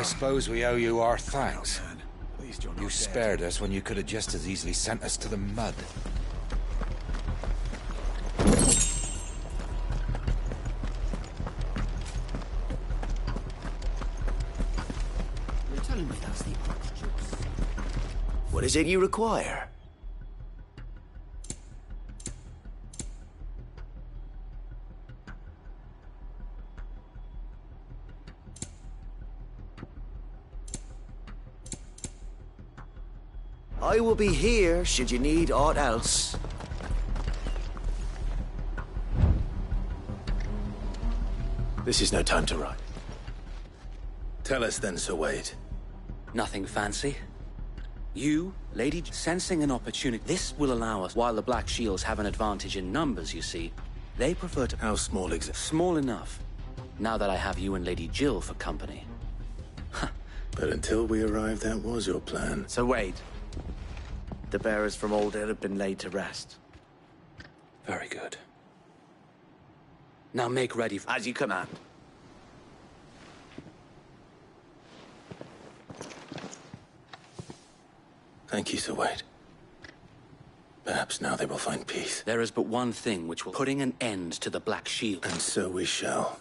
I suppose we owe you our thanks. At least you're not You dead. spared us when you could have just as easily sent us to the mud. You're telling me that's the Archduke's? What is it you require? I will be here should you need aught else. This is no time to ride. Tell us then, Sir Wade. Nothing fancy. You, Lady, sensing an opportunity. This will allow us, while the Black Shields have an advantage in numbers, you see, they prefer to... How small exactly? Small enough. Now that I have you and Lady Jill for company. But until we arrived, that was your plan. So Wade, the bearers from Oldale have been laid to rest. Very good. Now make ready for... As you command. Thank you, Sir Wade. Perhaps now they will find peace. There is but one thing which will... putting an end to the Black Shield. And so we shall.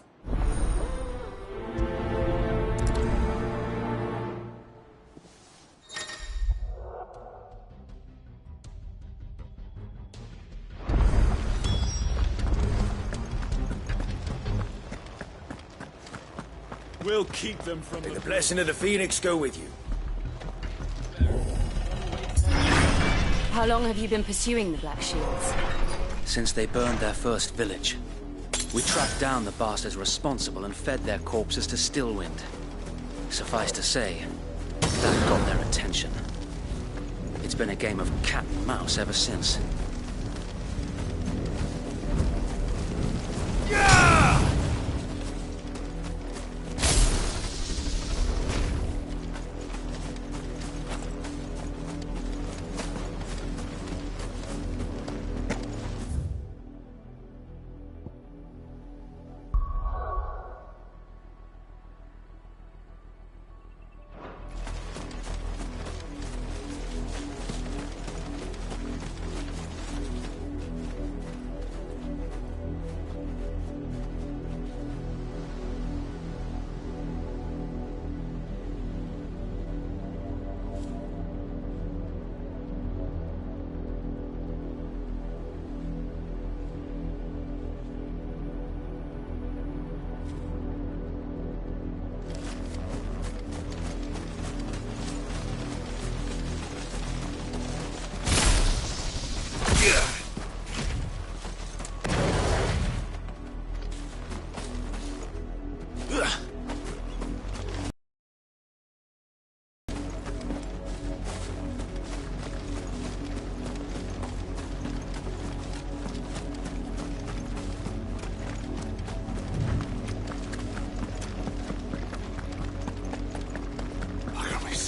We'll keep them from May the blessing of the Phoenix go with you. How long have you been pursuing the Black Shields? Since they burned their first village. We tracked down the bastards responsible and fed their corpses to Stillwind. Suffice to say, that got their attention. It's been a game of cat and mouse ever since.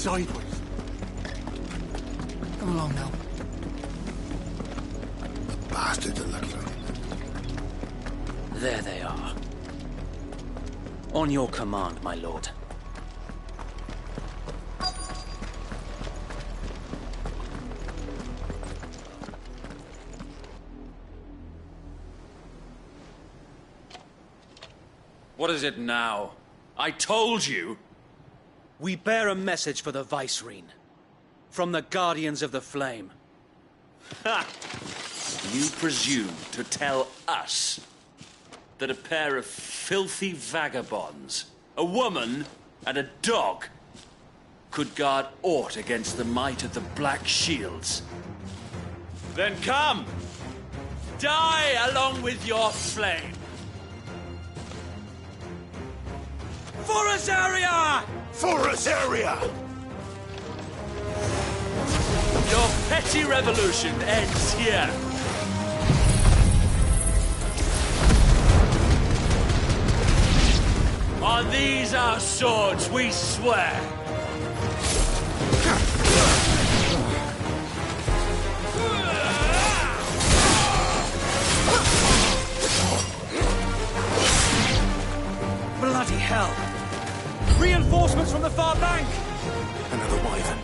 sideways. Come along now. The bastards are lucky. There they are. On your command, my lord. What is it now? I told you! We bear a message for the Vicereine. From the Guardians of the Flame. Ha! You presume to tell us that a pair of filthy vagabonds, a woman and a dog, could guard aught against the might of the Black Shields? Then come! Die along with your flame! For Azaria! For Azaria! Your petty revolution ends here. On these our swords we swear. Bloody hell! Reinforcements! Reinforcements from the far bank! Another wyvern.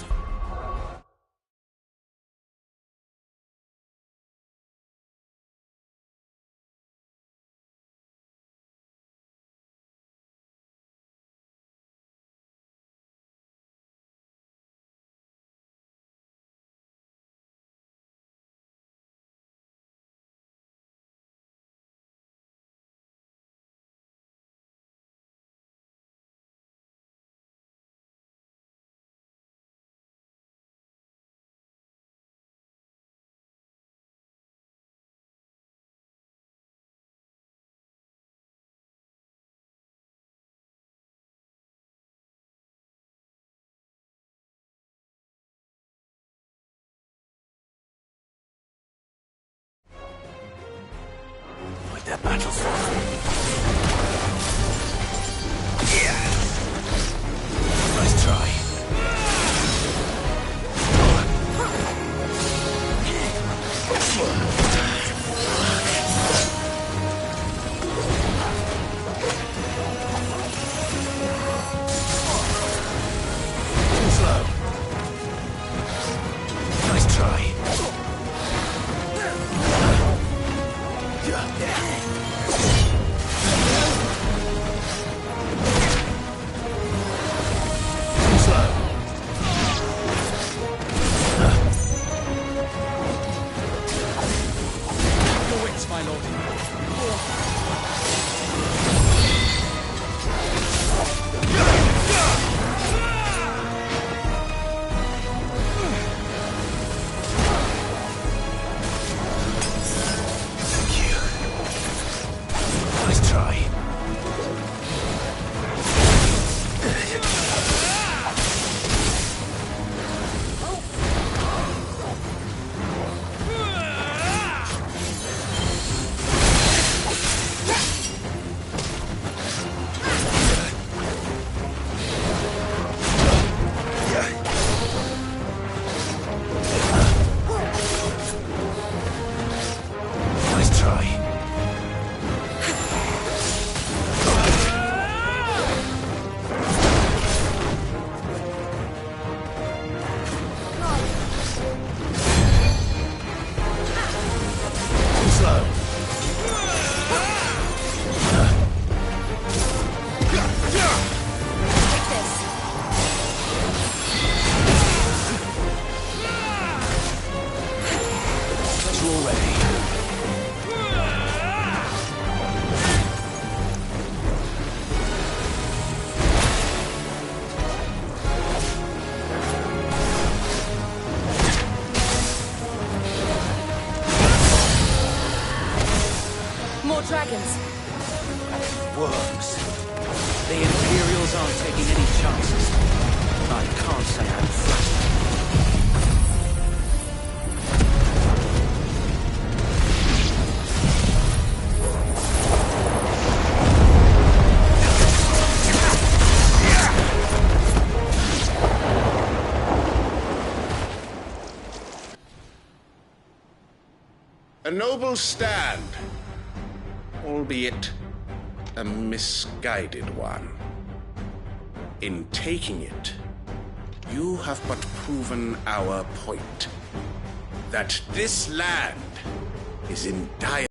Like that battle's fought. Yeah. Nice try. Too slow. Nice try. Too slow. Your wits, my lord. Thank you. Nice try. Nice try. Too slow. Take this. Tool ready. More dragons. Worms. The Imperials aren't taking any chances. I can't say I'm flattered. A noble stand, albeit a misguided one. In taking it, you have but proven our point, that this land is in dire.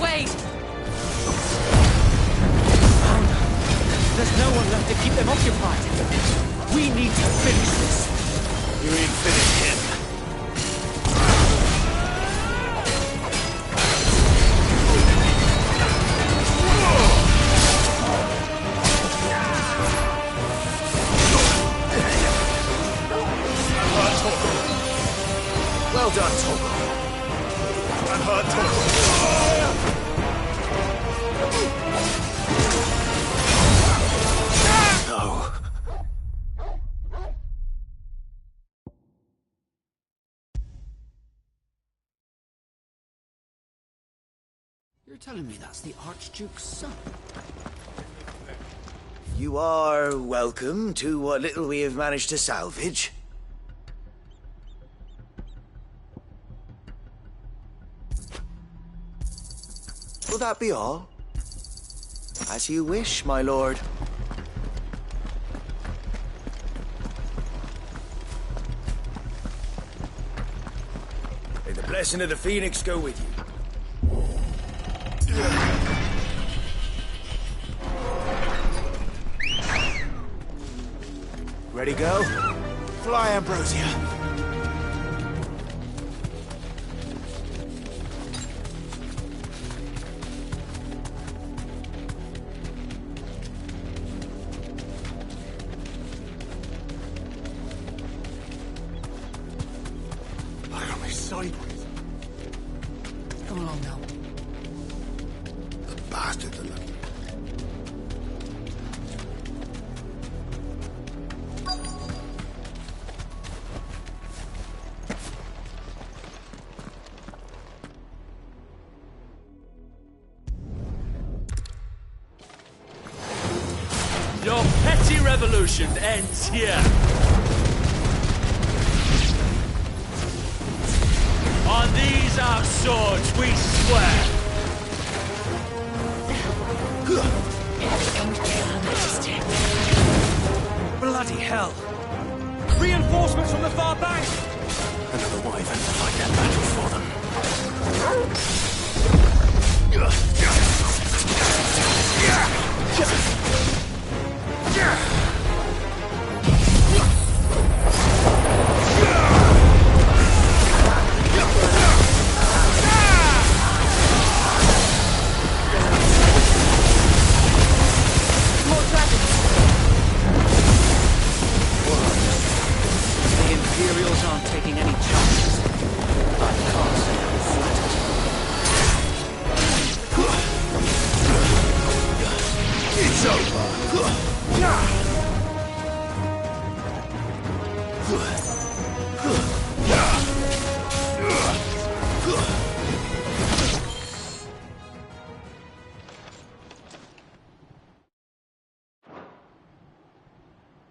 Wade! There's no one left to keep them occupied. We need to finish this. You ain't finished him. Well done, Togo. I'm hard No. You're telling me that's the Archduke's son? You are welcome to what little we have managed to salvage. Will that be all? As you wish, my lord. May the blessing of the Phoenix go with you. Ready, go? Fly, Ambrosia. sideways. Come along now. The bastard alone. Your petty revolution ends here. On these our swords we swear. Bloody hell! Reinforcements from the far bank! Another wyvern to fight that battle for them. More dragons! The Imperials aren't taking any chances. I can't say I'm flattered. It's over.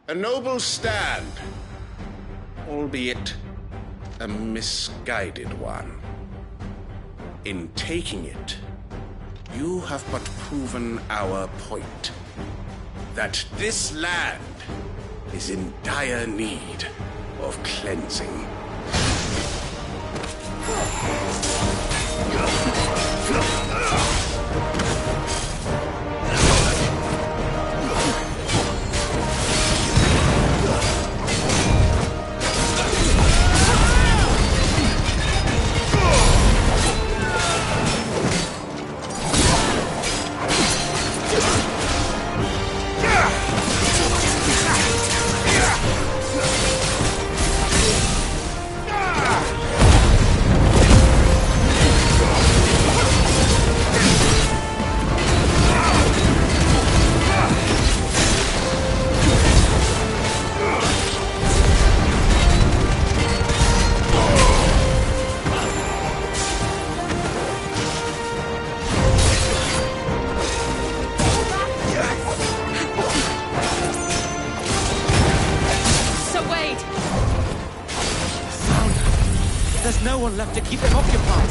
A noble stand, albeit a misguided one. In taking it, you have but proven our point, that this land is in dire need of cleansing. Sir Wade! There's no one left to keep them occupied.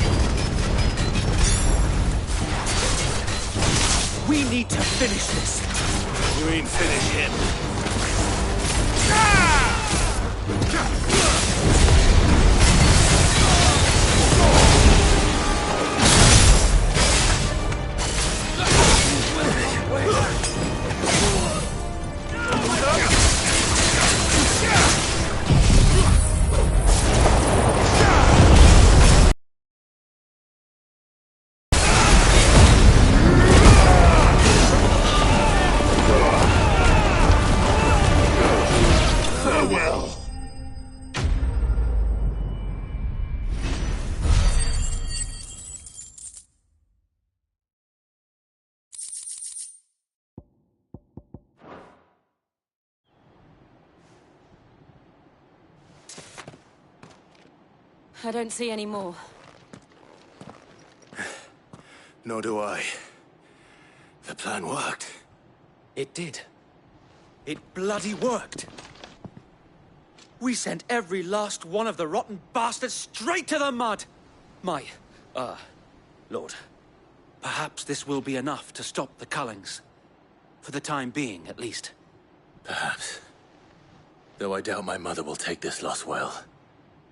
We need to finish this. You ain't finished him. I don't see any more. Nor do I. The plan worked. It did. It bloody worked. We sent every last one of the rotten bastards straight to the mud! Lord, perhaps this will be enough to stop the Cullings. For the time being, at least. Perhaps. Though I doubt my mother will take this loss well.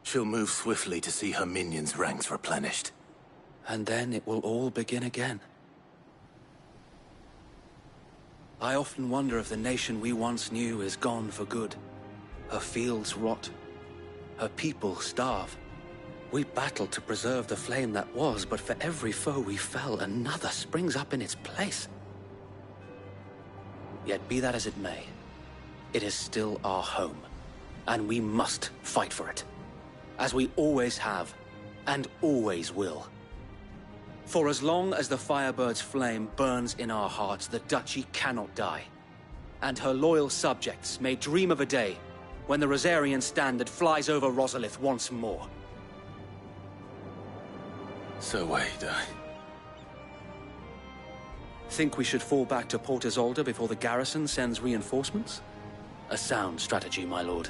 She'll move swiftly to see her minions' ranks replenished. And then it will all begin again. I often wonder if the nation we once knew is gone for good. Her fields rot. Her people starve. We battled to preserve the flame that was, but for every foe we fell, another springs up in its place. Yet be that as it may, it is still our home, and we must fight for it. As we always have, and always will. For as long as the Firebird's flame burns in our hearts, the Duchy cannot die. And her loyal subjects may dream of a day when the Rosarian standard flies over Rosalith once more. So wait, Think we should fall back to Port Isolde before the garrison sends reinforcements? A sound strategy, my lord.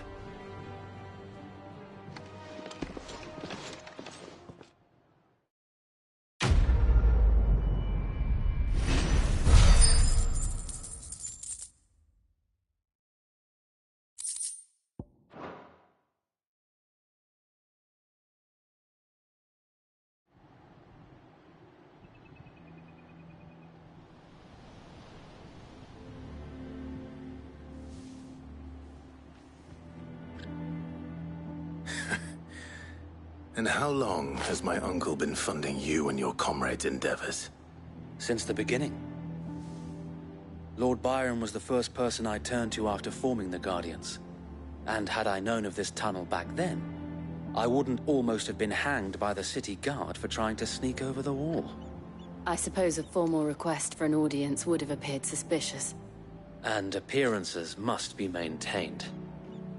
And how long has my uncle been funding you and your comrades' endeavors? Since the beginning. Lord Byron was the first person I turned to after forming the Guardians. And had I known of this tunnel back then, I wouldn't almost have been hanged by the city guard for trying to sneak over the wall. I suppose a formal request for an audience would have appeared suspicious. And appearances must be maintained.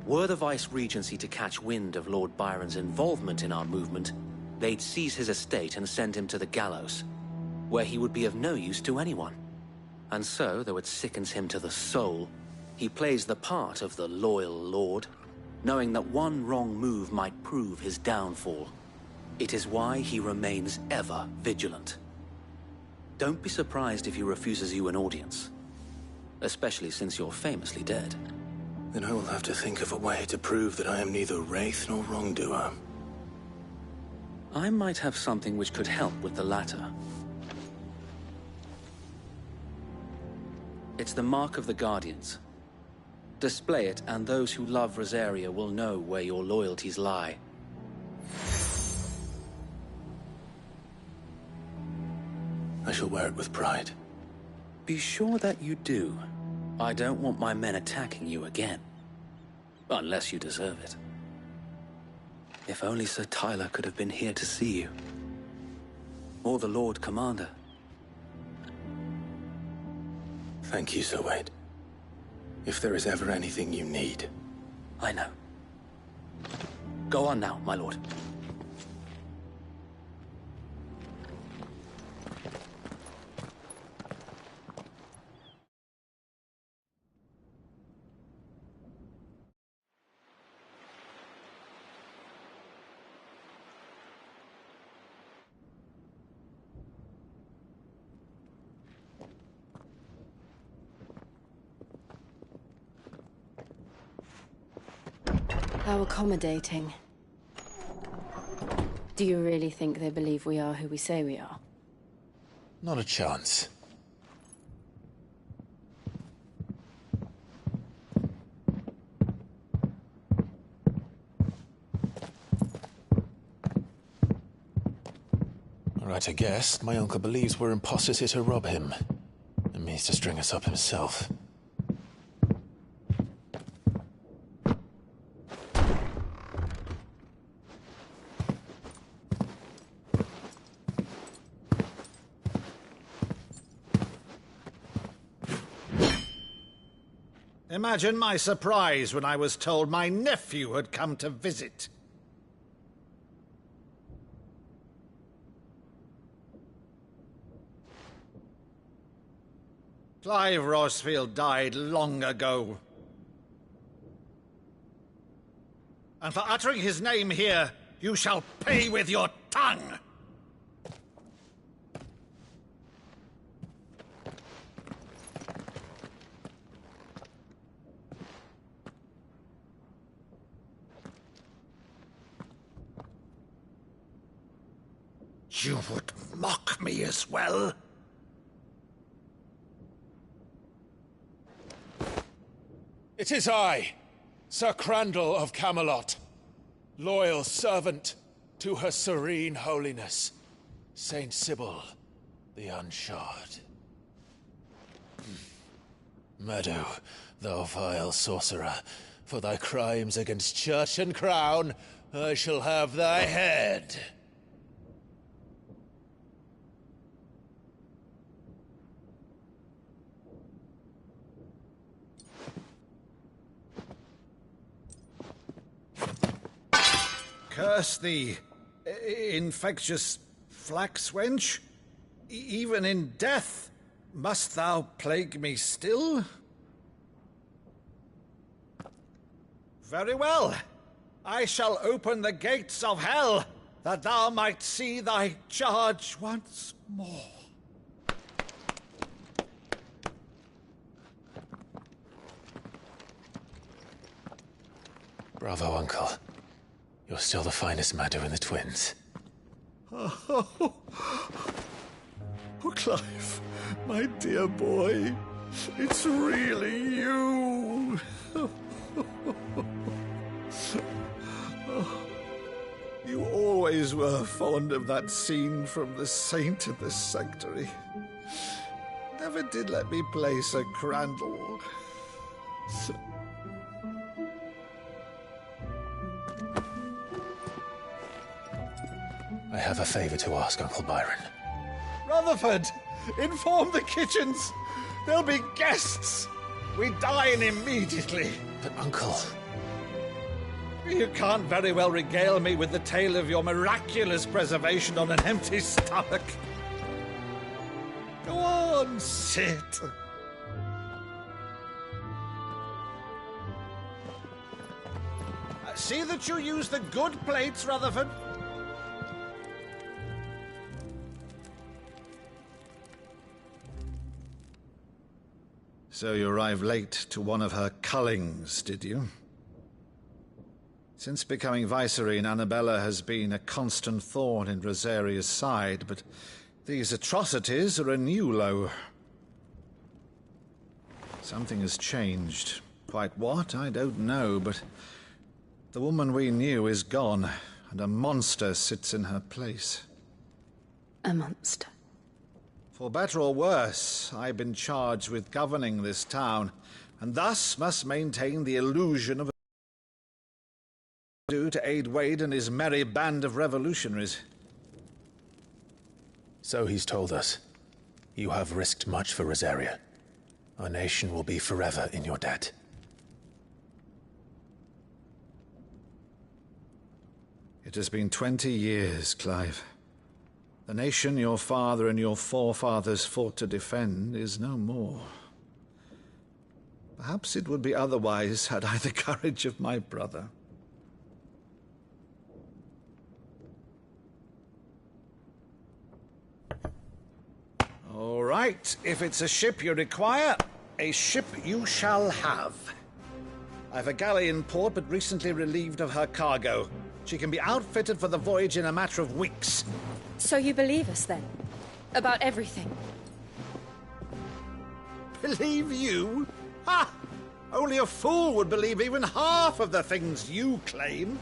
Were the Vice-Regency to catch wind of Lord Byron's involvement in our movement, they'd seize his estate and send him to the gallows, where he would be of no use to anyone. And so, though it sickens him to the soul, he plays the part of the loyal lord, knowing that one wrong move might prove his downfall. It is why he remains ever vigilant. Don't be surprised if he refuses you an audience, especially since you're famously dead. Then I will have to think of a way to prove that I am neither wraith nor wrongdoer. I might have something which could help with the latter. It's the mark of the Guardians. Display it, and those who love Rosaria will know where your loyalties lie. I shall wear it with pride. Be sure that you do. I don't want my men attacking you again. Unless you deserve it. If only Sir Tyler could have been here to see you. Or the Lord Commander. Thank you, Sir Wade. If there is ever anything you need. I know. Go on now, my lord. How accommodating. Do you really think they believe we are who we say we are? Not a chance. Right, I guess. My uncle believes we're imposters here to rob him. And means to string us up himself. Imagine my surprise when I was told my nephew had come to visit. Clive Rosfield died long ago. And for uttering his name here, you shall pay with your tongue! You would mock me as well? It is I, Sir Crandall of Camelot, loyal servant to her serene holiness, Saint Sybil the Unshod. Meadow, thou vile sorcerer, for thy crimes against church and crown, I shall have thy head. Curse thee, infectious flax wench. Even in death, must thou plague me still? Very well. I shall open the gates of hell, that thou might see thy charge once more. Bravo, Uncle. You're still the finest Meadow in the twins. Oh, Clive, my dear boy, it's really you. You always were fond of that scene from The Saint in the Sanctuary. Never did let me play Sir Crandall. I have a favor to ask, Uncle Byron. Rutherford, inform the kitchens. There'll be guests. We dine immediately. But, Uncle... You can't very well regale me with the tale of your miraculous preservation on an empty stomach. Go on, sit. See that you use the good plates, Rutherford. So you arrived late to one of her cullings, did you? Since becoming Vicereine, Annabella has been a constant thorn in Rosaria's side, but these atrocities are a new low. Something has changed. Quite what, I don't know, but the woman we knew is gone, and a monster sits in her place. A monster? For better or worse, I've been charged with governing this town, and thus must maintain the illusion of to aid Wade and his merry band of revolutionaries. So he's told us. You have risked much for Rosaria. Our nation will be forever in your debt. It has been 20 years, Clive. The nation your father and your forefathers fought to defend is no more. Perhaps it would be otherwise had I the courage of my brother. All right, if it's a ship you require, a ship you shall have. I've a galley in port, but recently relieved of her cargo. She can be outfitted for the voyage in a matter of weeks. So you believe us, then? About everything? Believe you? Ha! Only a fool would believe even half of the things you claim.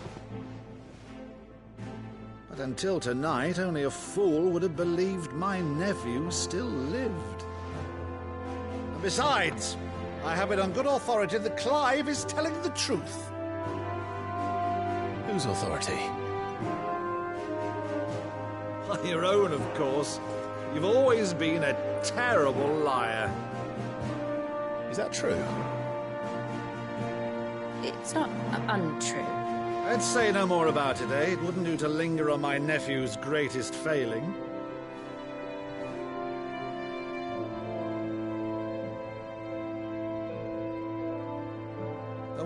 But until tonight, only a fool would have believed my nephew still lived. And besides, I have it on good authority that Clive is telling the truth. Whose authority? Your own, of course. You've always been a terrible liar. Is that true? It's not untrue. Let's say no more about it, eh? It wouldn't do to linger on my nephew's greatest failing.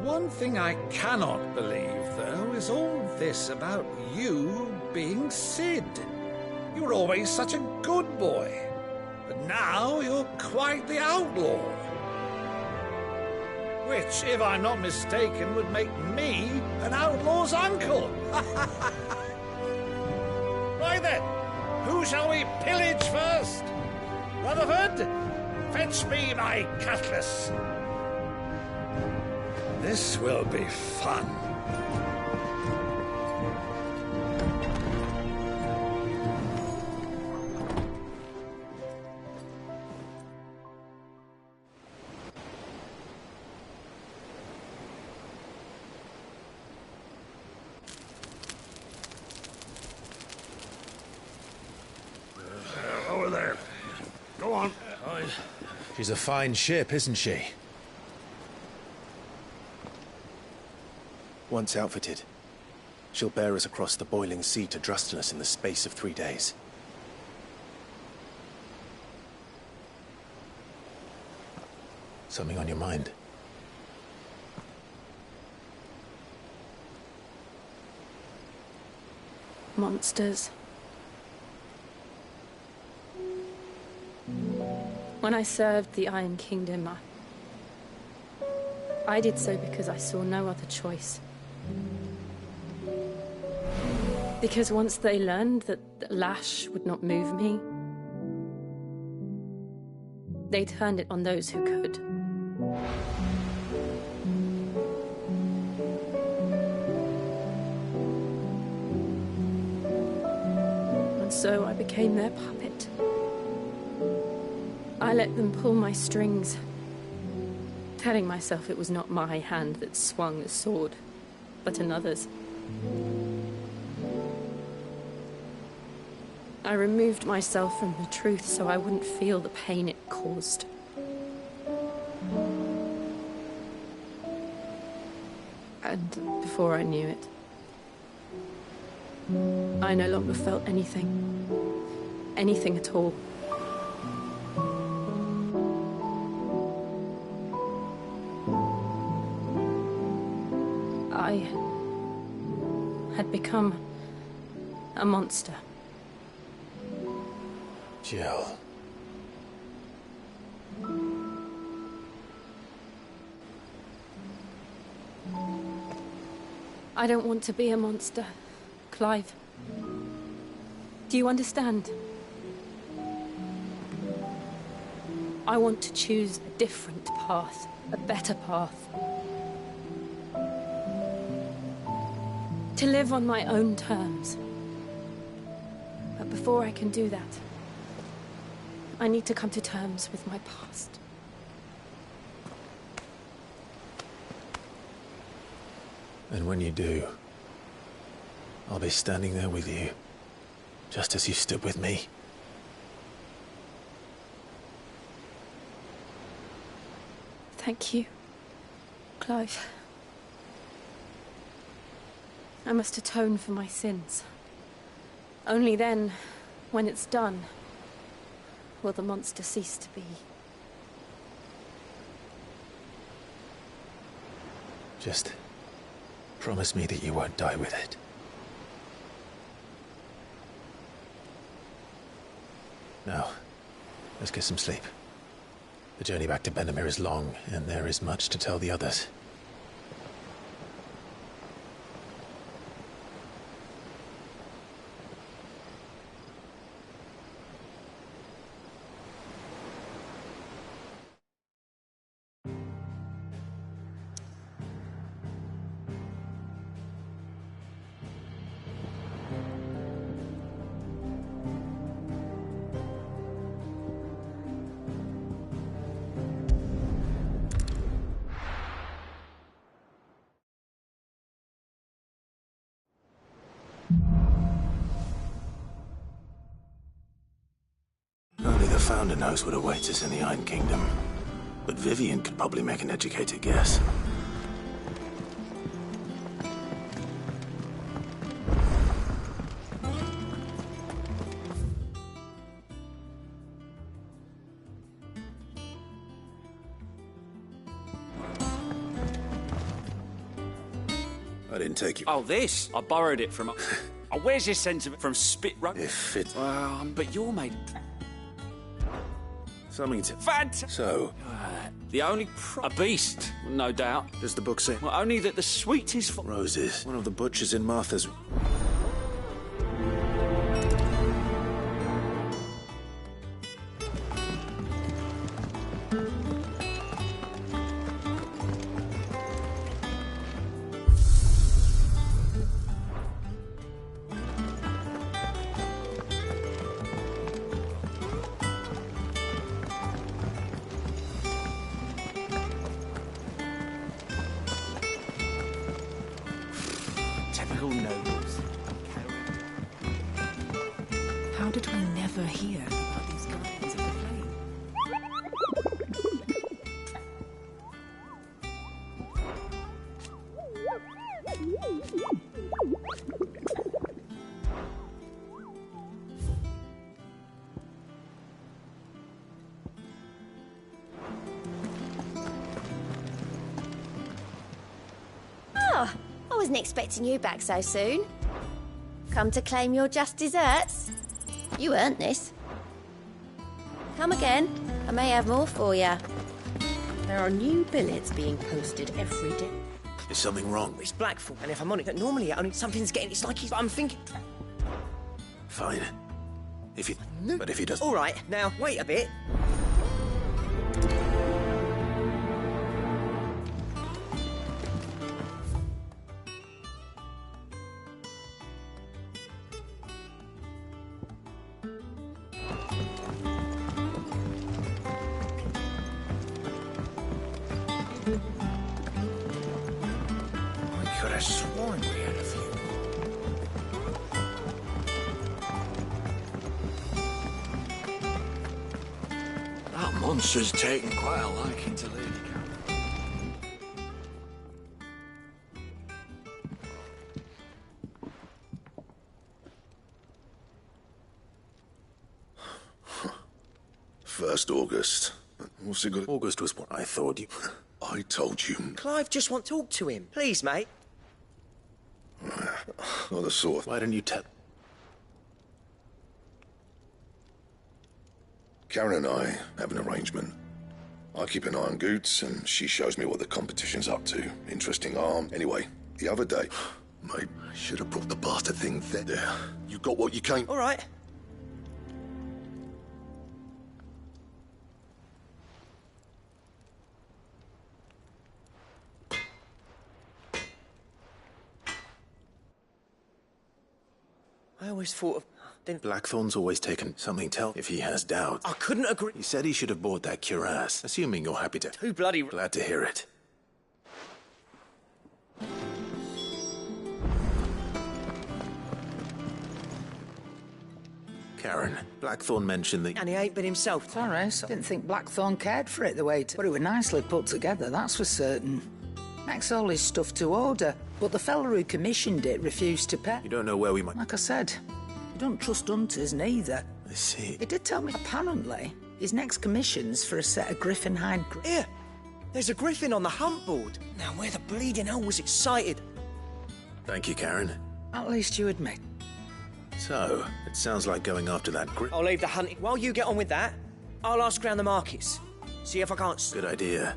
one thing I cannot believe, though, is all this about you being Sid. You were always such a good boy, but now you're quite the outlaw. Which, if I'm not mistaken, would make me an outlaw's uncle. Right then, who shall we pillage first? Rutherford, fetch me my cutlass. This will be fun. Over there. Go on. She's a fine ship, isn't she? Once outfitted, she'll bear us across the boiling sea to Drustinus in the space of 3 days. Something on your mind? Monsters. When I served the Iron Kingdom, I did so because I saw no other choice. Because once they learned that the lash would not move me, they turned it on those who could. And so I became their puppet. I let them pull my strings, telling myself it was not my hand that swung the sword, but another's. I removed myself from the truth so I wouldn't feel the pain it caused. And before I knew it, I no longer felt anything. Anything at all. I had become a monster. Jill. I don't want to be a monster, Clive. Do you understand? I want to choose a different path, a better path. To live on my own terms. But before I can do that, I need to come to terms with my past. And when you do, I'll be standing there with you, just as you stood with me. Thank you, Clive. I must atone for my sins. Only then, when it's done, will the monster cease to be. Just promise me that you won't die with it. Now, let's get some sleep. The journey back to Benamir is long, and there is much to tell the others. Only the Founder knows what awaits us in the Iron Kingdom. But Vivian could probably make an educated guess. didn't take you. Oh, this? I borrowed it from... Oh, where's your sense of it? From Spit Rock? If it... But you're made... Something to... Fantastic! So... the only... A beast, no doubt. Does the book say? Well, only that the sweet is... Roses. One of the butchers in Martha's... Typical nobles. How did we never hear about these Guardians of the Flame? Oh, I wasn't expecting you back so soon. Come to claim your just desserts? You earned this. Come again. I may have more for you. There are new billets being posted every day. Is something wrong? It's Blackfall, and if I'm honest, normally only something's getting... It's like he's... I'm thinking... Fine. If he... But if he doesn't... All right, now, wait a bit. I could have sworn we had a few. That monster's taken quite a liking to Lady Karen. First August. What's it got? August was what I thought you... I told you. Clive just want to talk to him. Please, mate. Not the sort. Why didn't you tell... Karen and I have an arrangement. I keep an eye on Goots, and she shows me what the competition's up to. Interesting arm. Anyway, the other day... Mate, I should have brought the bastard thing there. You got what you came... All right. I always thought of... Didn't... Blackthorn's always taken something tell if he has doubt. I couldn't agree... He said he should have bought that cuirass, assuming you're happy to... Too bloody... Glad to hear it. Karen, Blackthorn mentioned that... And he ain't been himself. Sorry, I didn't think Blackthorn cared for it the way it... But it was nicely put together, that's for certain. Makes all his stuff to order, but the fella who commissioned it refused to pay. You don't know where we might... Like I said, you don't trust hunters neither. I see. He did tell me, apparently, his next commission's for a set of griffin hide... Here, there's a griffin on the hunt board. Now, where the bleeding hell was excited? Thank you, Karen. At least you admit. So, it sounds like going after that grip. I'll leave the hunting. While you get on with that, I'll ask around the markets. See if I can't... Good idea.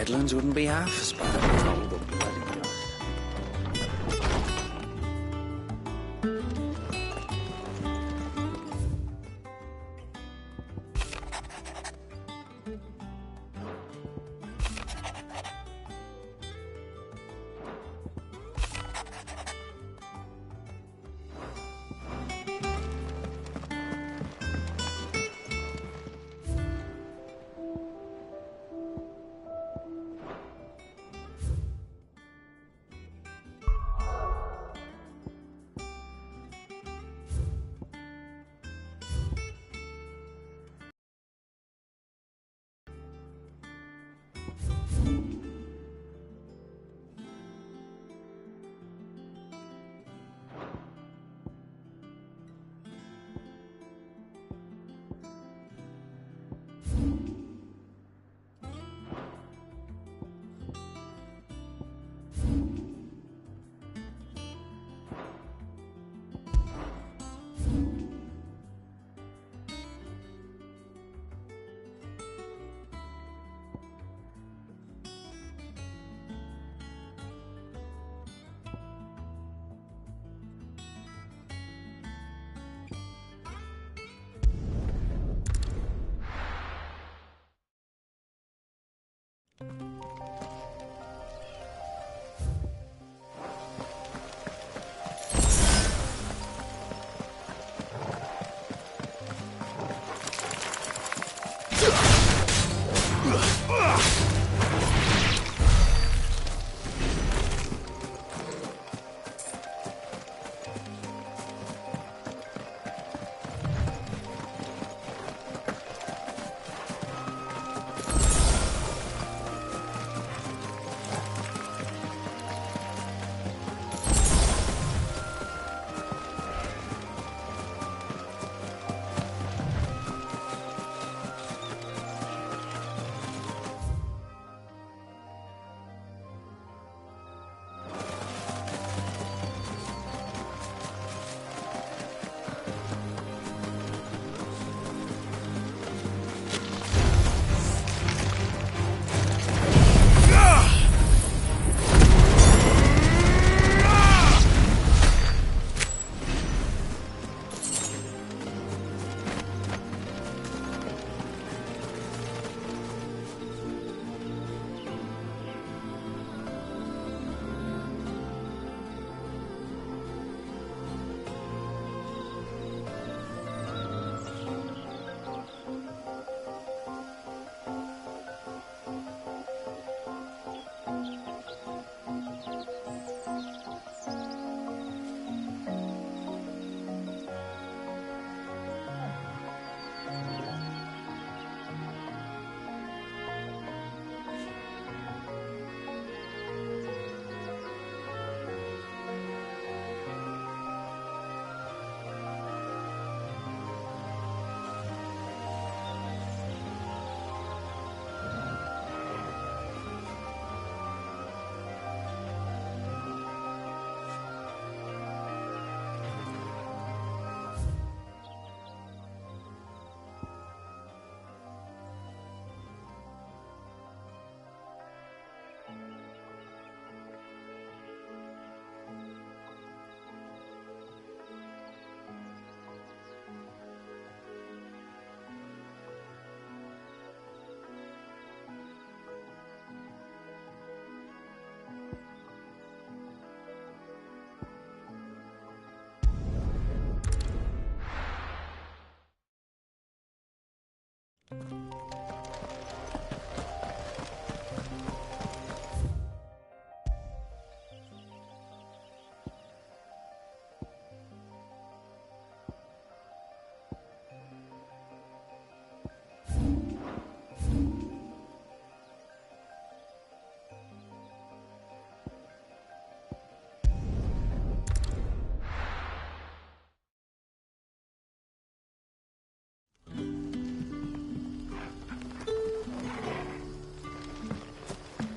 Redlands wouldn't be half as bad with all the bloody dust.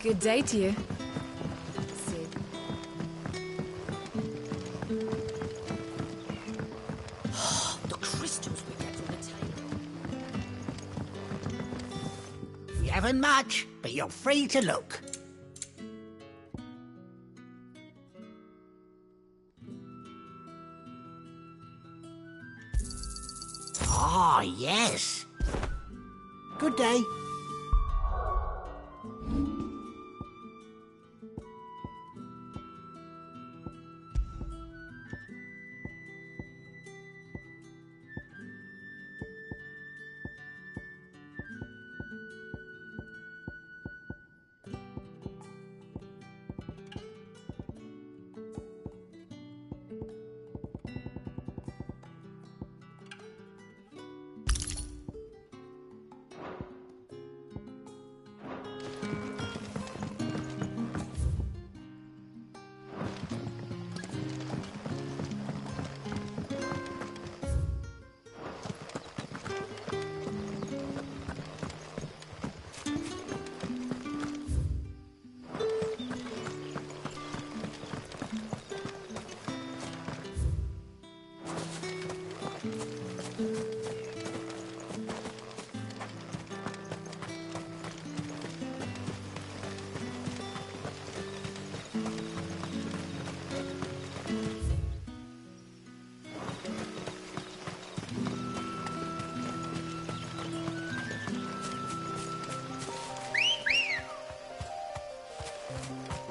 Good day to you. The crystals we get from the table. You haven't much, but but you're free to look. Ah, yes. Good day.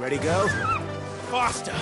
Ready, go? Faster!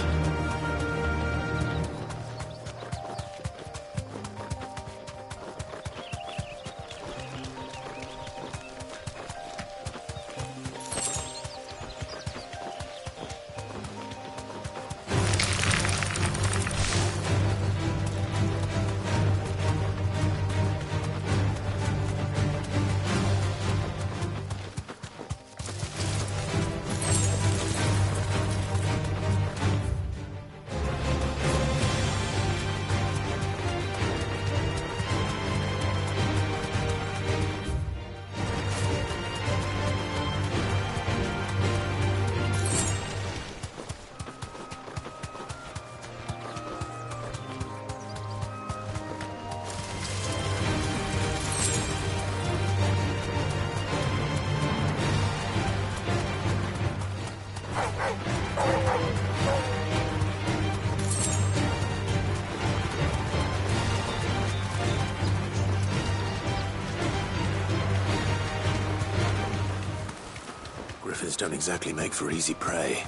Griffins don't exactly make for easy prey.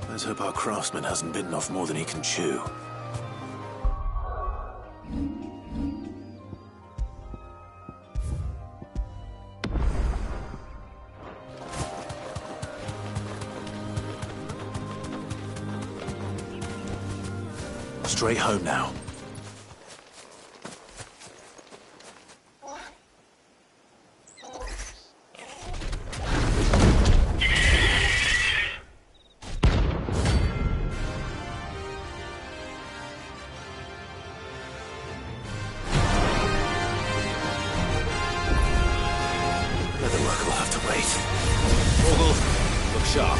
Let's hope our craftsman hasn't bitten off more than he can chew. Straight home now. Leatherwork will have to wait. Morgul, look sharp.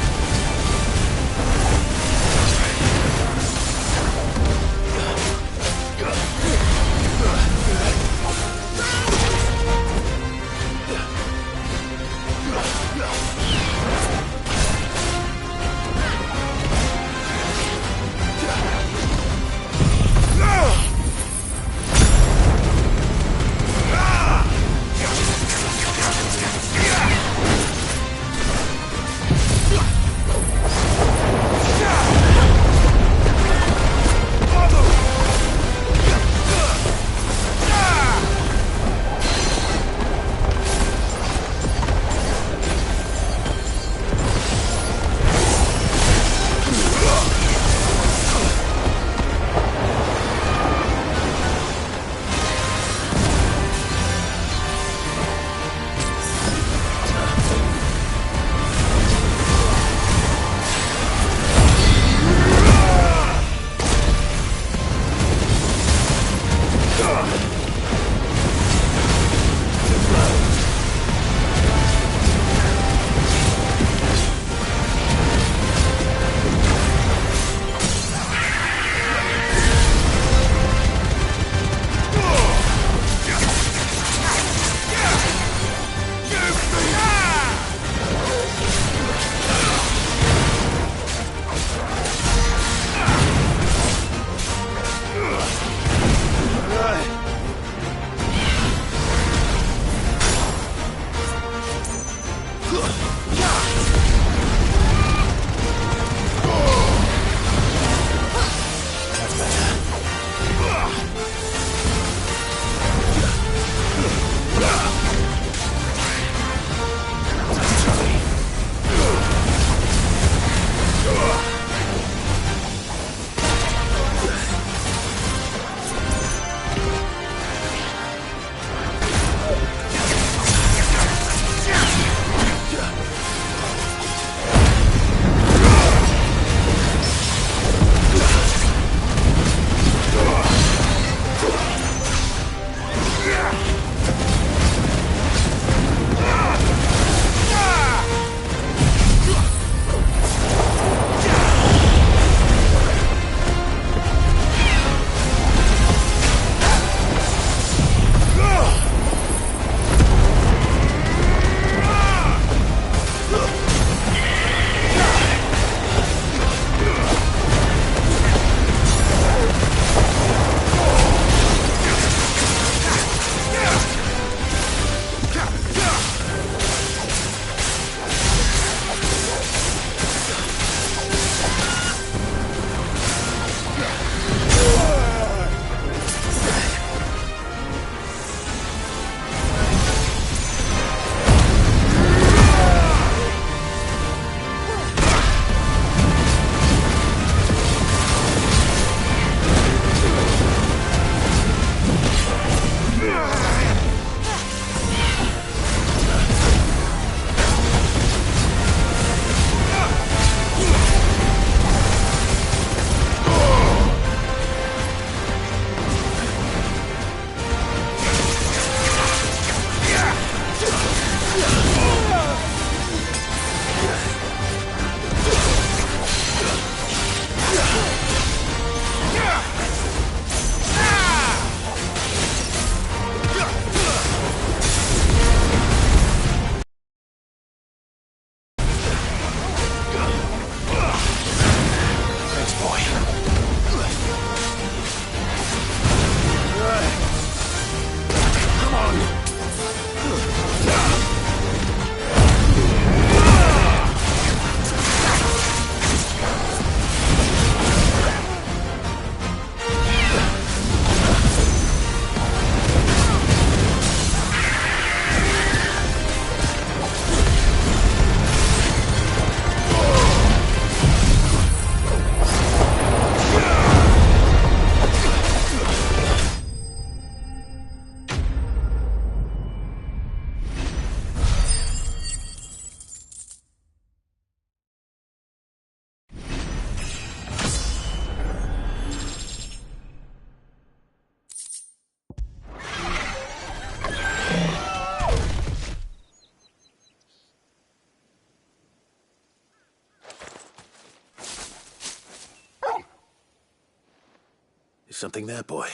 Something there, boy?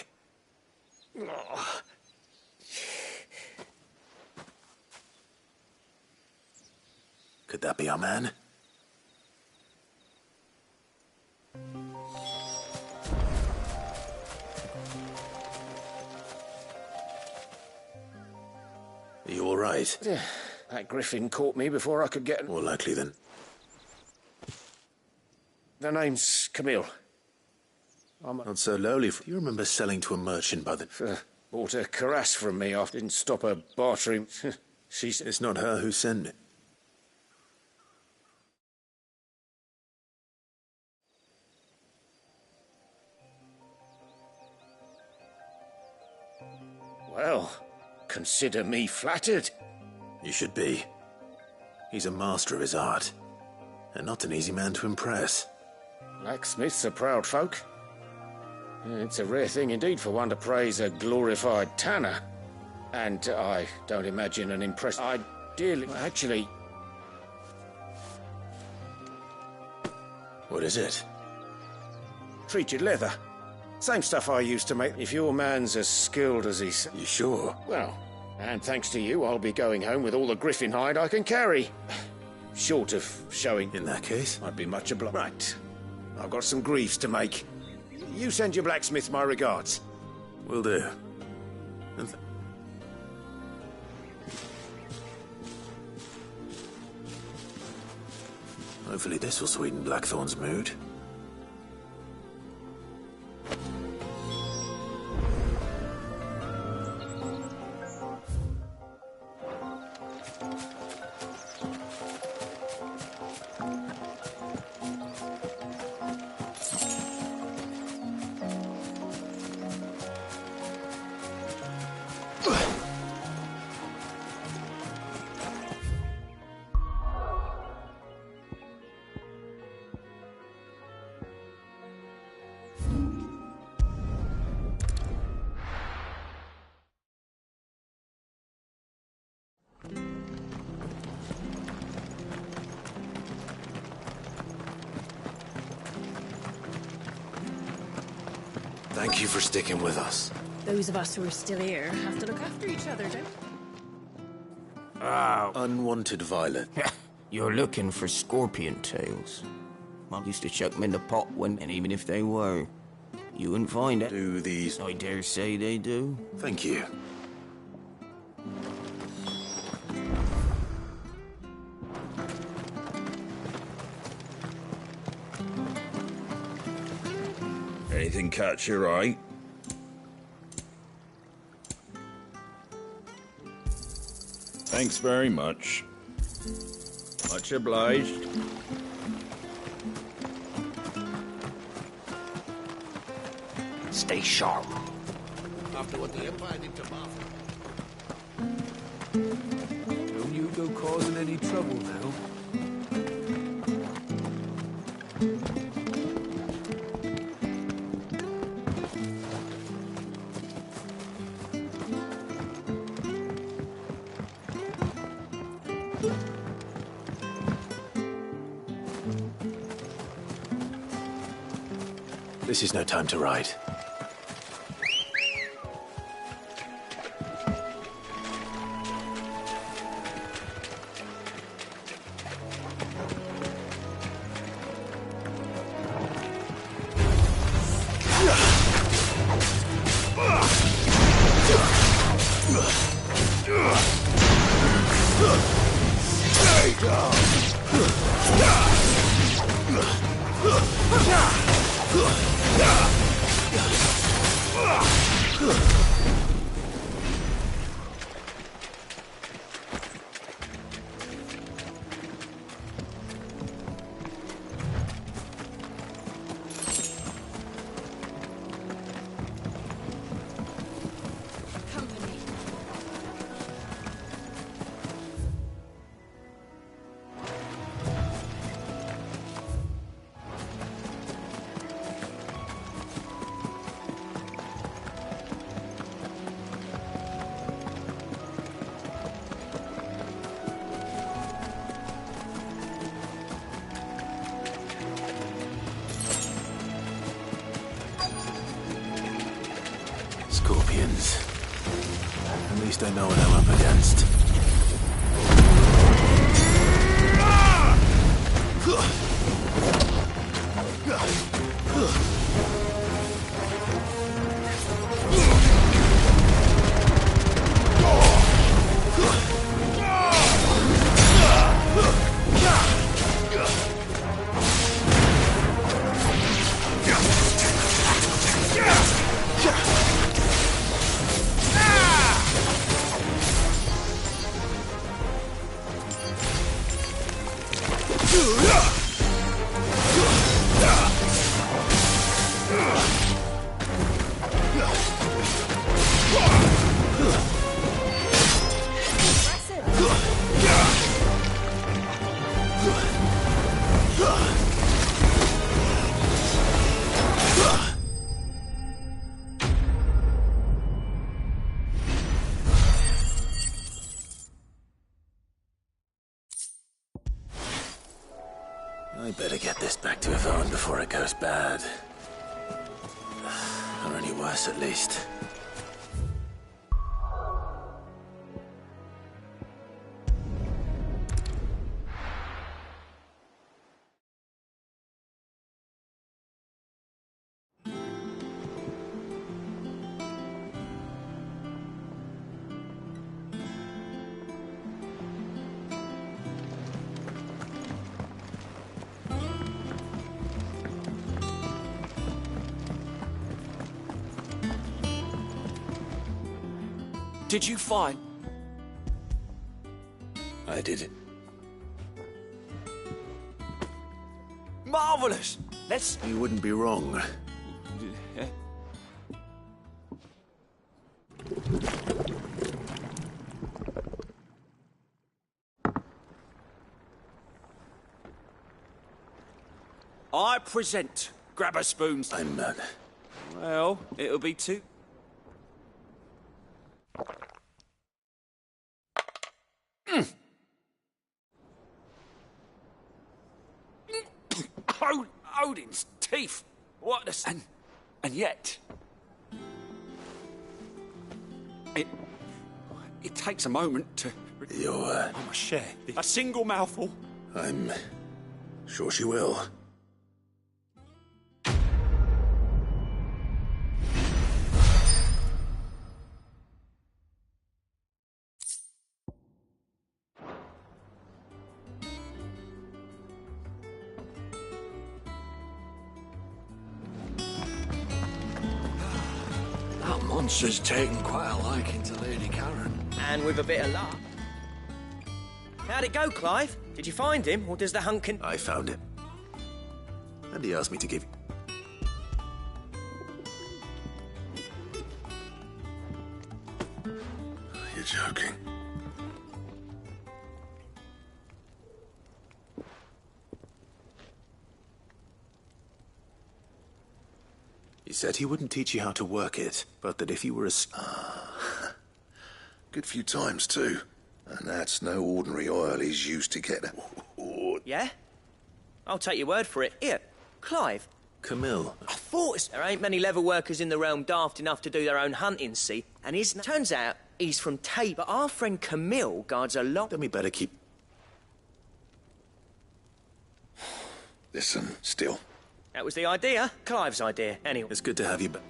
Could that be our man? Are you all right? That griffin caught me before I could get... More likely then. The name's Camille. Not so lowly. Do you remember selling to a merchant by the... bought a cuirass from me. I didn't stop her bartering. She said... It's not her who sent it. Well, consider me flattered. You should be. He's a master of his art, and not an easy man to impress. Blacksmiths are proud folk. It's a rare thing indeed for one to praise a glorified tanner. And I don't imagine an impress... Ideally, actually... What is it? Treated leather. Same stuff I used to make. If your man's as skilled as he's... You sure? Well, and thanks to you, I'll be going home with all the griffin hide I can carry. Short of showing... In that case? I'd be much obliged. Right. I've got some greaves to make. You send your blacksmith my regards. Will do. Hopefully this will sweeten Blackthorn's mood. Thank you for sticking with us. Those of us who are still here have to look after each other, don't we? Unwanted violet. You're looking for scorpion tails. I used to chuck them in the pot when, and even if they were, you wouldn't find it. Do these... I dare say they do. Thank you. Anything catch your eye? Thanks very much. Much obliged. Stay sharp. After what the Empire did to Martha. Don't you go causing any trouble now. This is no time to ride. champions. At least I know what I'm up against. I better get this back to Yvonne before it goes bad. Or any worse, at least. Did you find? I did it. Marvelous! Let's... You wouldn't be wrong. I present grabber spoons. I'm none. Well, it'll be two. Odin's teeth. What a... And yet... It takes a moment to... You're, I must share. A single mouthful. I'm sure she will. That monster's taken quite a liking to Lady Karen. And with a bit of luck. How'd it go, Clive? Did you find him, or does the hunkin... I found him. And he asked me to give you... You're joking. He said he wouldn't teach you how to work it, but that if you were a... Good few times, too. And that's no ordinary oil he's used to get... Yeah? I'll take your word for it. Here, Clive. Camille. I thought there ain't many leather workers in the realm daft enough to do their own hunting, see? And turns out he's from Tate, but our friend Camille guards a lot... Then we better keep... Listen, still. That was the idea. Clive's idea, anyway. It's good to have you back.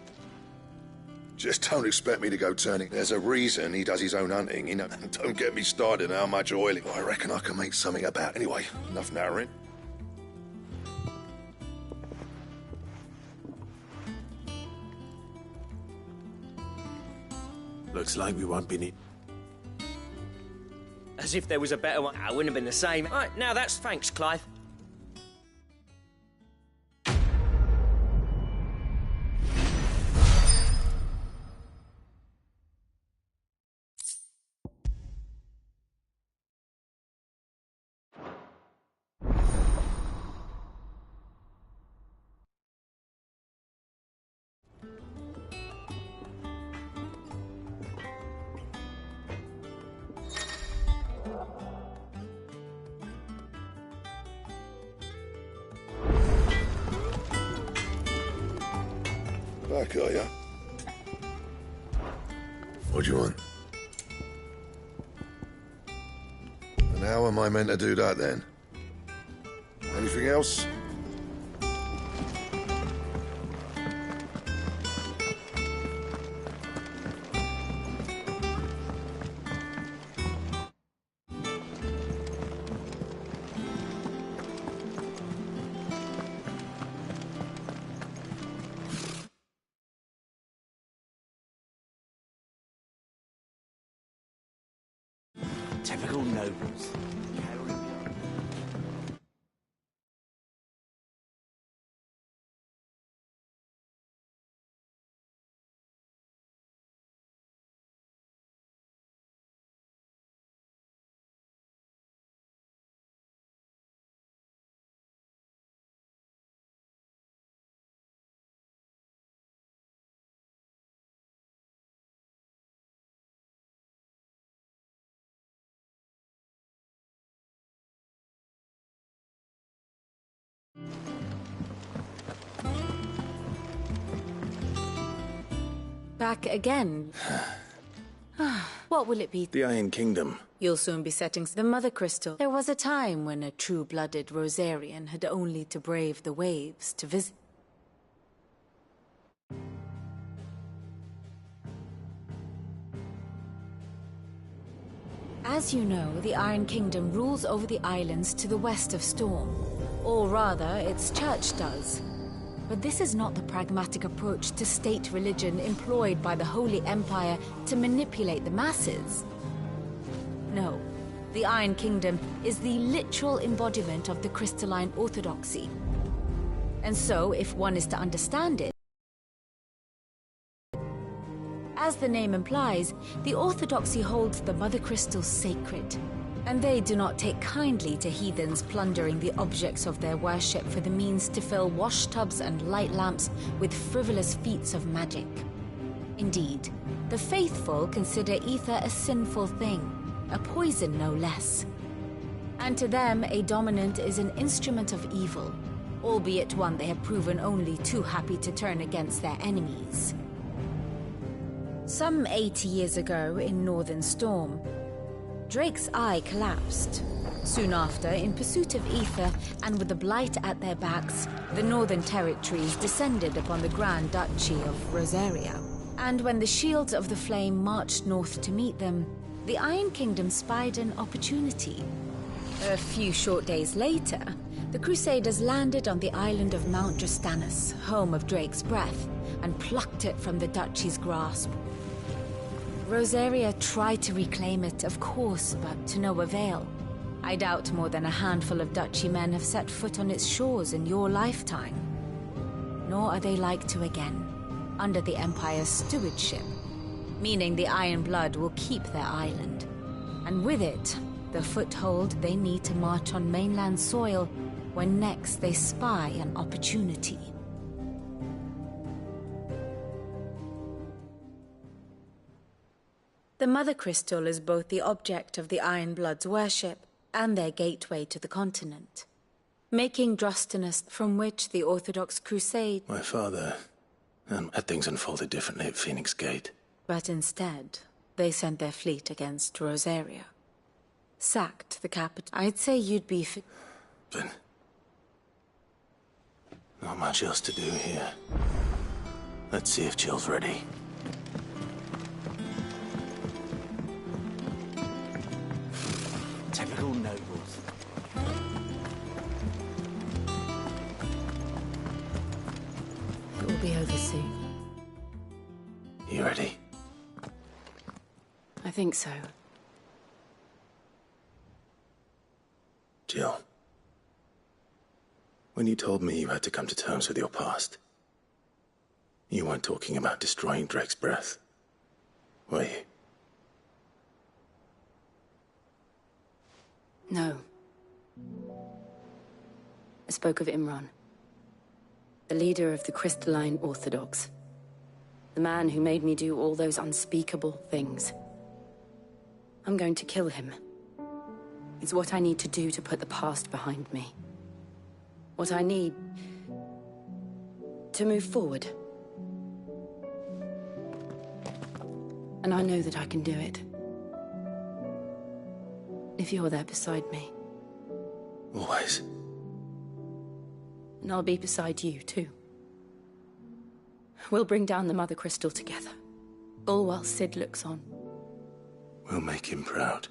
Just don't expect me to go turning. There's a reason he does his own hunting, you know. Don't get me started on how much oil... I reckon I can make something about... Anyway, enough narrowing. Looks like we won't be need... As if there was a better one. I wouldn't have been the same. Right, now that's thanks, Clive. Back, are ya? What do you want? And how am I meant to do that then? Anything else? Typical nobles. Back again. What will it be? The Iron Kingdom. You'll soon be setting the Mother Crystal. There was a time when a true-blooded Rosarian had only to brave the waves to visit. As you know, the Iron Kingdom rules over the islands to the west of Storm. Or rather, its church does. But this is not the pragmatic approach to state religion employed by the Holy Empire to manipulate the masses. No, the Iron Kingdom is the literal embodiment of the crystalline orthodoxy. And so, if one is to understand it, as the name implies, the orthodoxy holds the Mother Crystal sacred. And they do not take kindly to heathens plundering the objects of their worship for the means to fill washtubs and light lamps with frivolous feats of magic. Indeed, the faithful consider ether a sinful thing, a poison no less. And to them, a dominant is an instrument of evil, albeit one they have proven only too happy to turn against their enemies. Some 80 years ago in Northern Storm, Drake's eye collapsed. Soon after, in pursuit of ether and with the Blight at their backs, the Northern Territories descended upon the Grand Duchy of Rosaria. And when the Shields of the Flame marched north to meet them, the Iron Kingdom spied an opportunity. A few short days later, the Crusaders landed on the island of Mount Justanus, home of Drake's breath, and plucked it from the Duchy's grasp. Rosaria tried to reclaim it, of course, but to no avail. I doubt more than a handful of Duchy men have set foot on its shores in your lifetime. Nor are they like to again, under the Empire's stewardship, meaning the Iron Blood will keep their island. And with it, the foothold they need to march on mainland soil when next they spy an opportunity. The Mother Crystal is both the object of the Iron Blood's worship and their gateway to the continent, making Drustinus, from which the Orthodox Crusade... My father had things unfolded differently at Phoenix Gate. But instead, they sent their fleet against Rosaria. Sacked the capital. I'd say you'd be... But... not much else to do here. Let's see if Jill's ready. Typical nobles. It will be over soon. You ready? I think so. Jill. When you told me you had to come to terms with your past, you weren't talking about destroying Drake's breath, were you? No. I spoke of Imran, the leader of the Crystalline Orthodox. The man who made me do all those unspeakable things. I'm going to kill him. It's what I need to do to put the past behind me. What I need to move forward. And I know that I can do it. If you're there beside me. Always. And I'll be beside you, too. We'll bring down the Mother Crystal together. All while Sid looks on. We'll make him proud.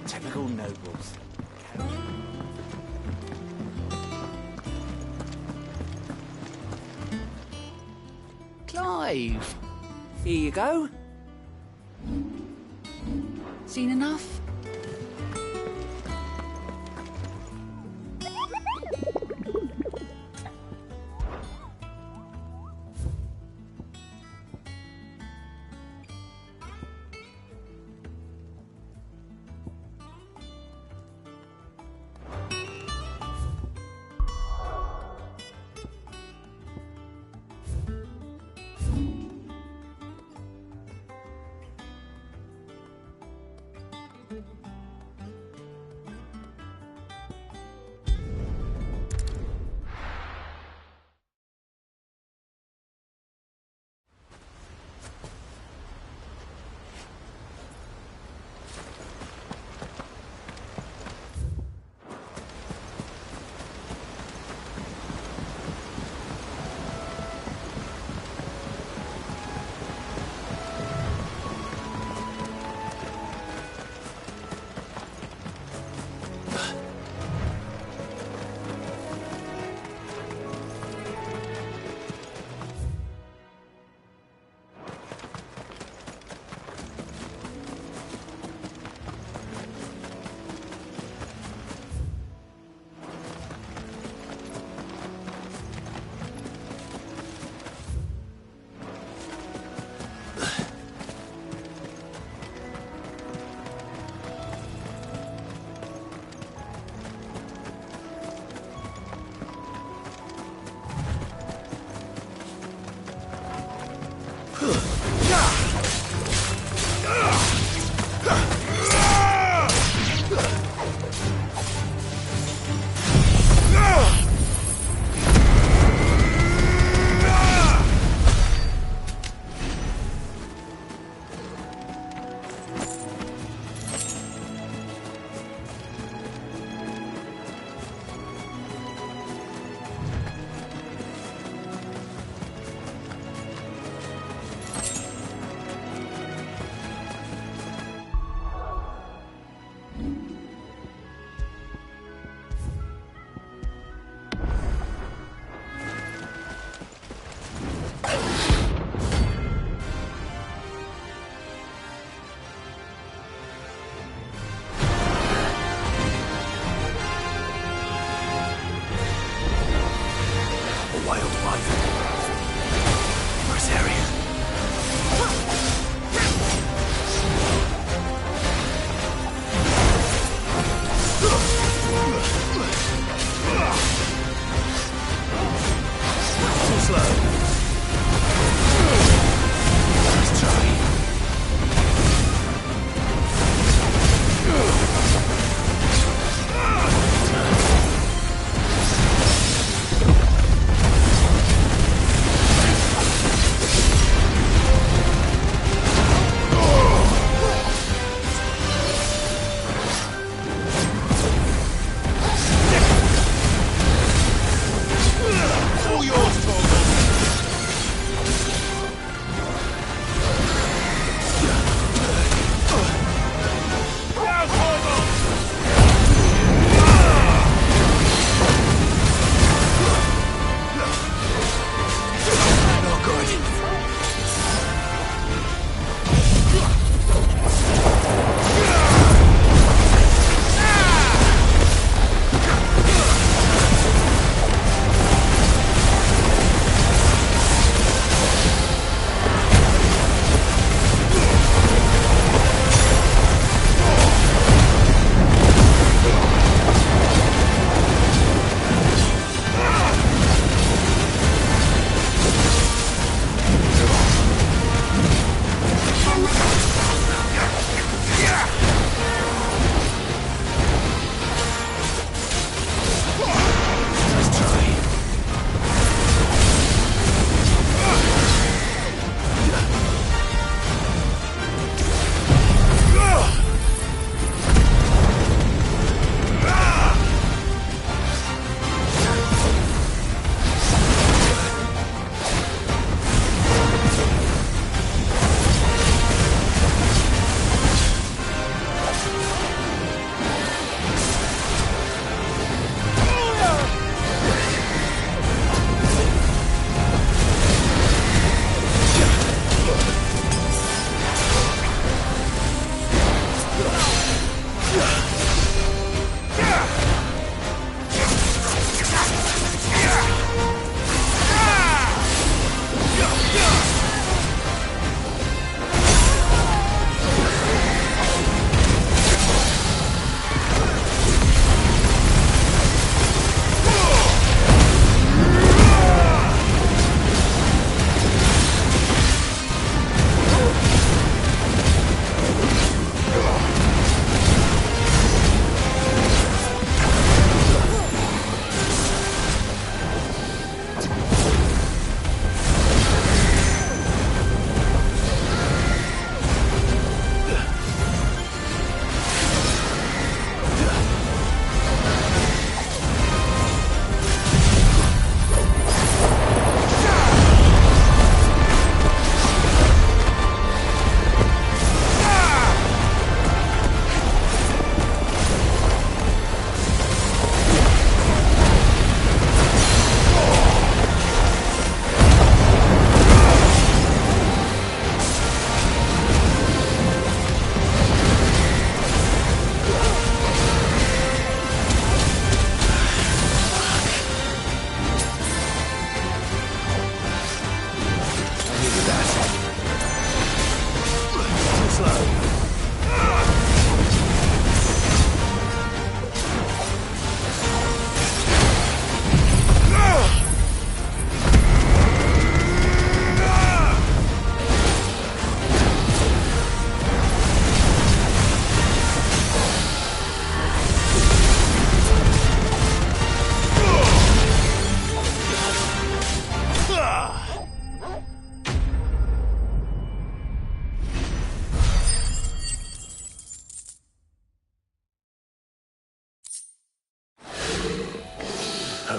Typical nobles. Clive! Here you go. Seen enough?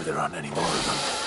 there aren't any more of them.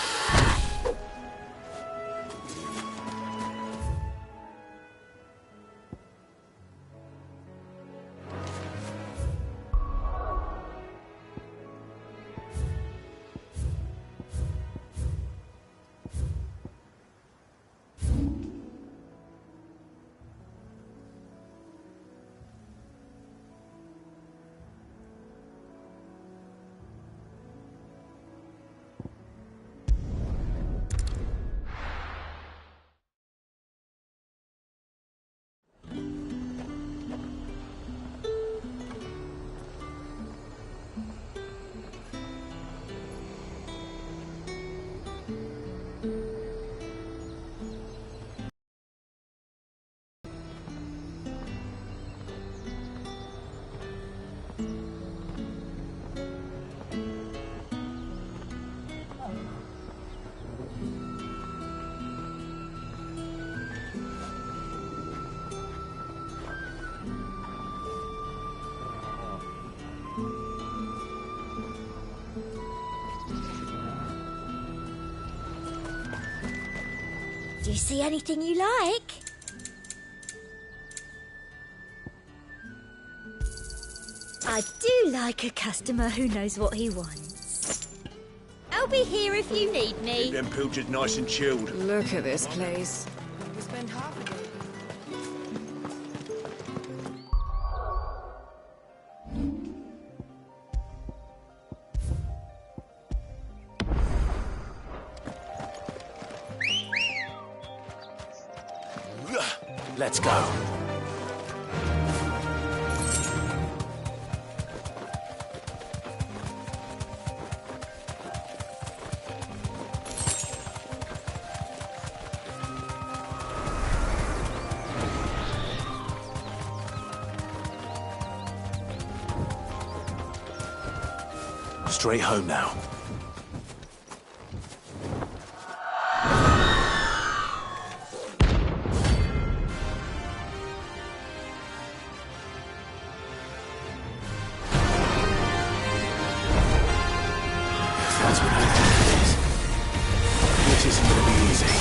Do you see anything you like? I do like a customer who knows what he wants. I'll be here if you need me. Keep them pilchards nice and chilled. Look at this place. We spend half a day. Let's go. Straight home now. That's what I think it is. This isn't gonna be easy.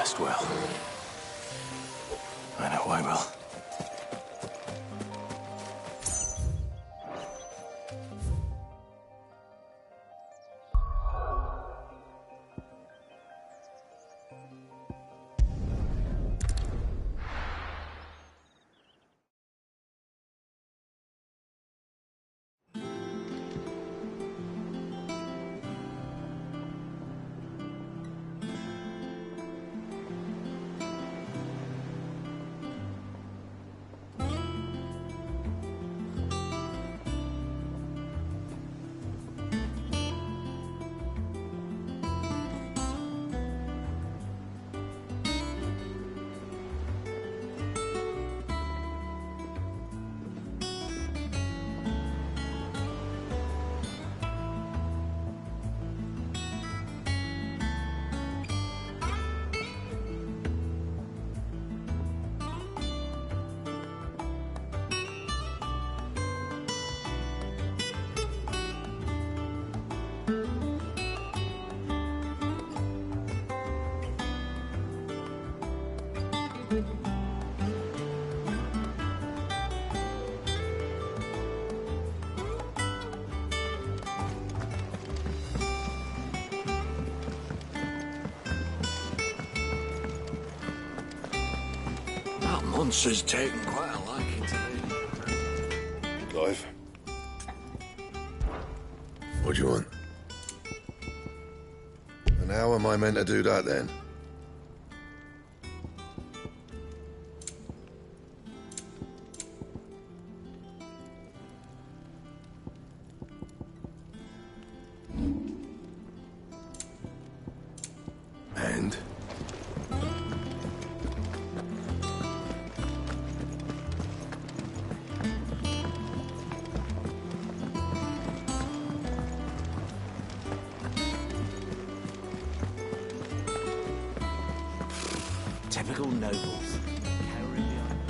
rest well. I know I will. That monster's taken quite a liking to me. Clive? What do you want? And how am I meant to do that then? And? Typical nobles. Cowering behind.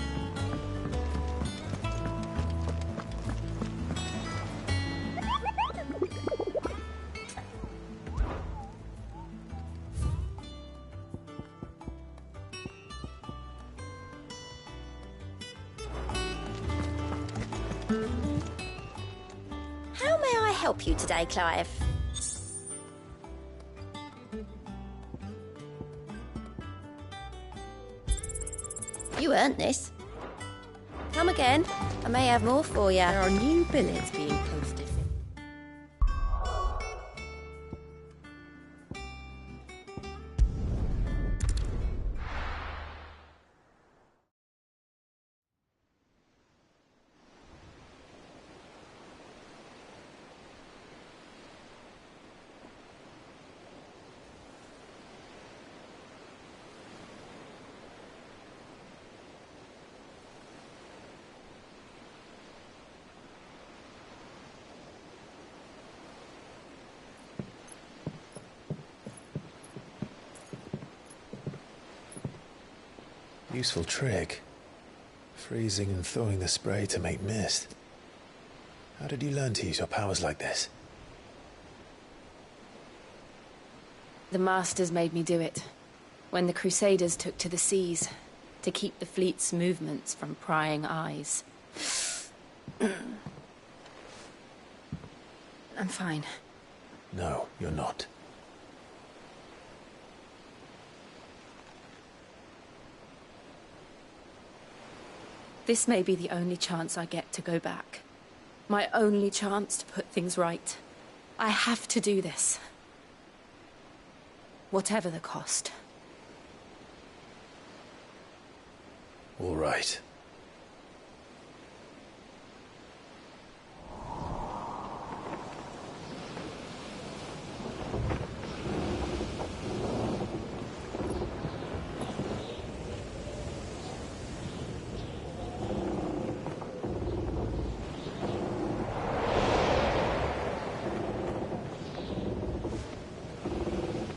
How may I help you today, Clive? You earned this. Come again. I may have more for you. There are new billets being posted. Useful trick. Freezing and thawing the spray to make mist. How did you learn to use your powers like this? The Masters made me do it. When the Crusaders took to the seas, to keep the fleet's movements from prying eyes. I'm fine. No, you're not. This may be the only chance I get to go back. My only chance to put things right. I have to do this. Whatever the cost. All right.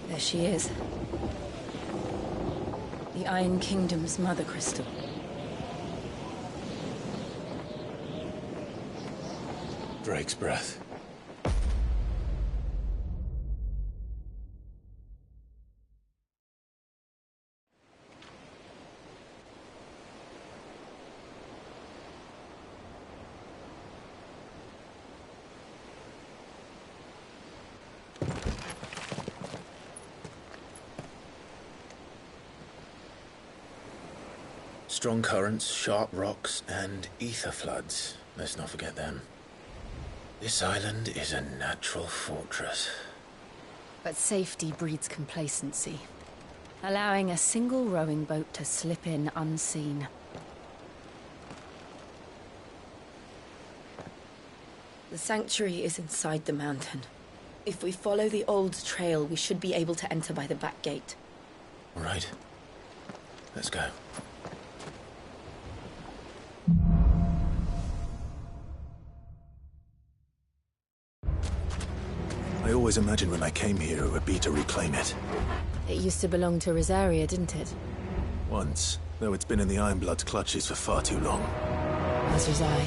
There she is. The Iron Kingdom's mother crystal. Drake's breath. Strong currents, sharp rocks, and ether floods. Let's not forget them. This island is a natural fortress. But safety breeds complacency, allowing a single rowing boat to slip in unseen. The sanctuary is inside the mountain. If we follow the old trail, we should be able to enter by the back gate. All right. Let's go. I always imagined when I came here it would be to reclaim it. It used to belong to Rosaria, didn't it? Once, though it's been in the Ironblood's clutches for far too long. As was I.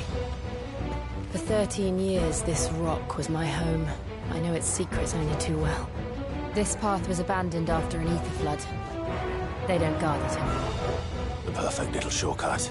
For 13 years, this rock was my home. I know its secrets only too well. This path was abandoned after an ether flood. They don't guard it anymore. The perfect little shortcut.